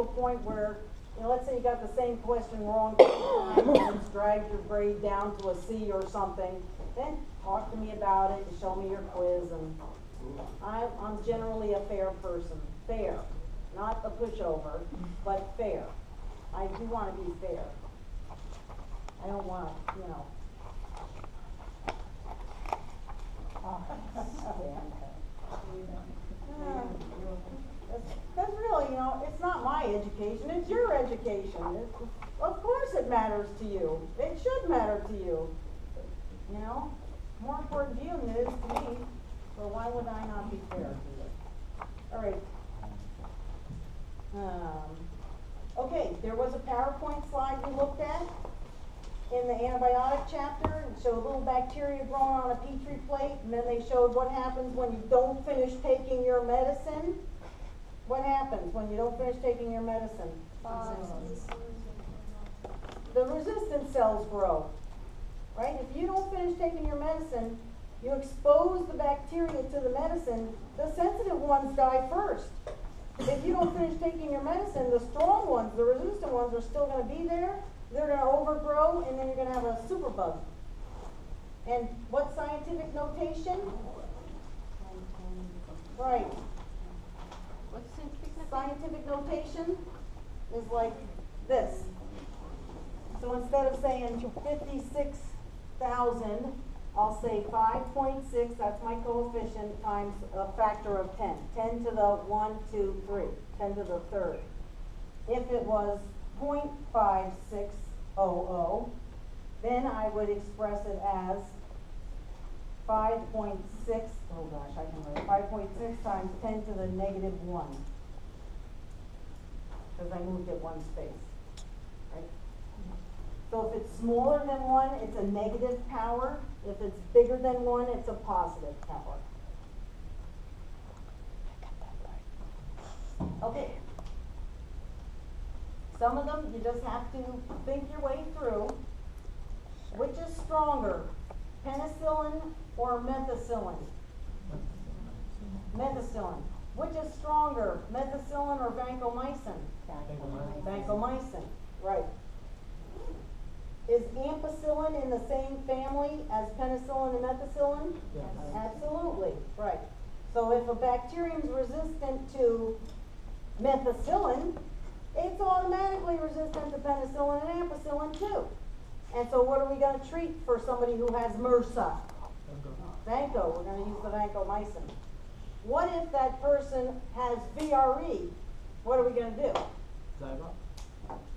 a point where, you know, let's say you got the same question wrong 2 times and it's dragged your grade down to a C or something, then talk to me about it and show me your quiz. And I'm generally a fair person. Fair. Not a pushover, but fair. I do want to be fair. I don't want to, you know. Because really, you know, it's not my education, it's your education. Of course it matters to you. It should matter to you. You know, more important to you than it is to me. So why would I not be fair to you? All right. Okay, there was a PowerPoint slide we looked at in the antibiotic chapter. It showed little bacteria growing on a petri plate, and then they showed what happens when you don't finish taking your medicine. What happens when you don't finish taking your medicine? The resistant cells grow, right? If you don't finish taking your medicine, you expose the bacteria to the medicine, the sensitive ones die first. If you don't finish taking your medicine, the strong ones, the resistant ones, are still going to be there. They're going to overgrow, and then you're going to have a superbug. And what scientific notation? Right. What's scientific notation? Scientific notation is like this. So instead of saying 56,000, I'll say 5.6, that's my coefficient, times a factor of 10. 10 to the 1, 2, 3. 10 to the third. If it was 0.5600, then I would express it as 5.6, oh gosh, I can write 5.6 times 10 to the negative 1. Because I moved it one space, right? So if it's smaller than 1, it's a negative power. If it's bigger than 1, it's a positive power. Okay. Some of them you just have to think your way through. Which is stronger, penicillin or methicillin? Methicillin. Which is stronger, methicillin or vancomycin? Vancomycin, right. Is ampicillin in the same family as penicillin and methicillin? Yes. Absolutely, right. So if a bacterium is resistant to methicillin, it's automatically resistant to penicillin and ampicillin too. And so what are we going to treat for somebody who has MRSA? Vanco. We're going to use the vancomycin. What if that person has VRE? What are we going to do?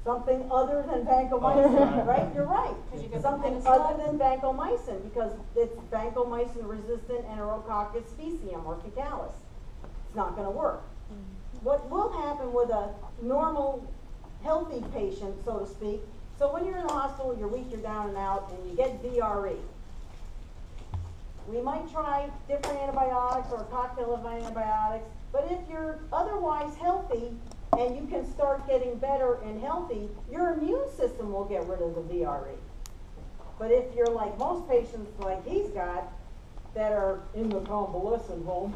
Something other than vancomycin, right? You're right. Something other than vancomycin, because it's vancomycin resistant Enterococcus faecium or faecalis. It's not going to work. What will happen with a normal, healthy patient, so to speak, so when you're in the hospital, you're weak, you're down and out, and you get VRE. We might try different antibiotics or a cocktail of antibiotics, but if you're otherwise healthy and you can start getting better and healthy, your immune system will get rid of the VRE. But if you're like most patients like he's got that are in the convalescent home,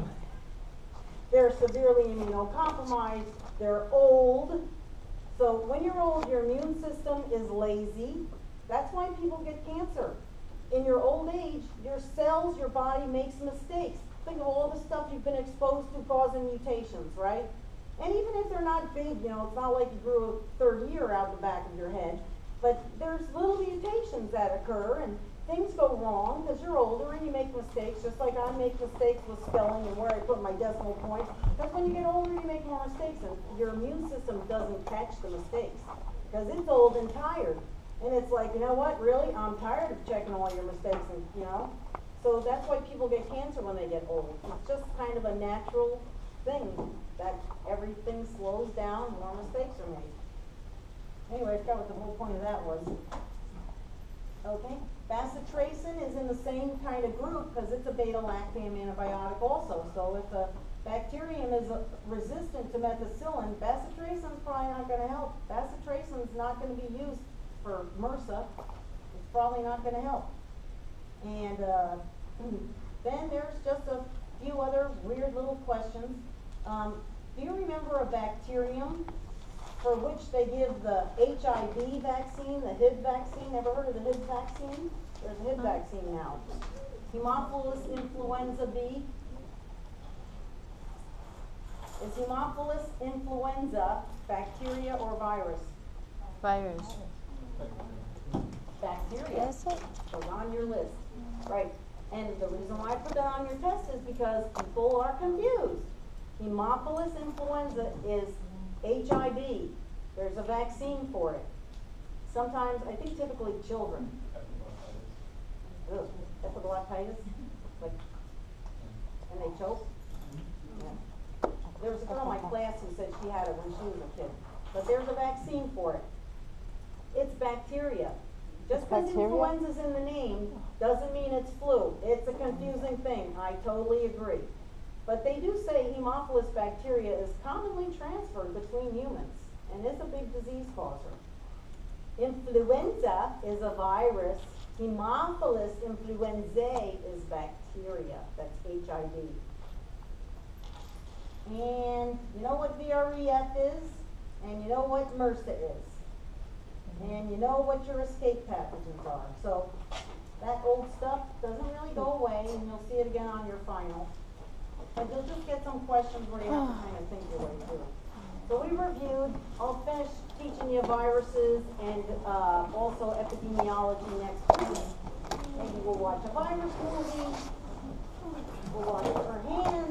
they're severely immunocompromised, they're old. So when you're old, your immune system is lazy. That's why people get cancer. In your old age, your cells, your body makes mistakes. Think of all the stuff you've been exposed to causing mutations, right? And even if they're not big, you know, it's not like you grew a third ear out the back of your head, but there's little mutations that occur, and things go wrong because you're older and you make mistakes, just like I make mistakes with spelling and where I put my decimal points. Because when you get older, you make more mistakes, and your immune system doesn't catch the mistakes because it's old and tired. And it's like, you know what, really? I'm tired of checking all your mistakes, and you know? So that's why people get cancer when they get old. It's just kind of a natural thing that everything slows down, more mistakes are made. Anyway, I forgot what the whole point of that was. Okay, bacitracin is in the same kind of group because it's a beta-lactam antibiotic also. So if a bacterium is resistant to methicillin, bacitracin is probably not going to help. Bacitracin is not going to be used for MRSA. It's probably not going to help. And then there's just a few other weird little questions. Do you remember a bacterium for which they give the HIV vaccine, the HIV vaccine. Ever heard of the HIV vaccine? There's a HIV vaccine now. Haemophilus influenza B. Is Haemophilus influenza bacteria or virus? Virus. Bacteria. Yes, it. So on your list. Right. And the reason why I put that on your test is because people are confused. Haemophilus influenza is HIV. There's a vaccine for it. Sometimes, I think typically children. Ugh, epiglottitis, like, and they choke. Yeah. There was a girl in my class who said she had it when she was a kid. But there's a vaccine for it. It's bacteria. Just because influenza's in the name doesn't mean it's flu. It's a confusing thing. I totally agree. But they do say Haemophilus bacteria is commonly transferred between humans and is a big disease causer. Influenza is a virus. Haemophilus influenzae is bacteria. That's HIV. And you know what VREF is? And you know what MRSA is? And you know what your escape pathogens are. So that old stuff doesn't really go away, and you'll see it again on your final. But you'll just get some questions where you have to kind of think your way through. So we reviewed. I'll finish teaching you viruses and also epidemiology next week. Maybe we'll watch a virus movie. We'll wash our hands.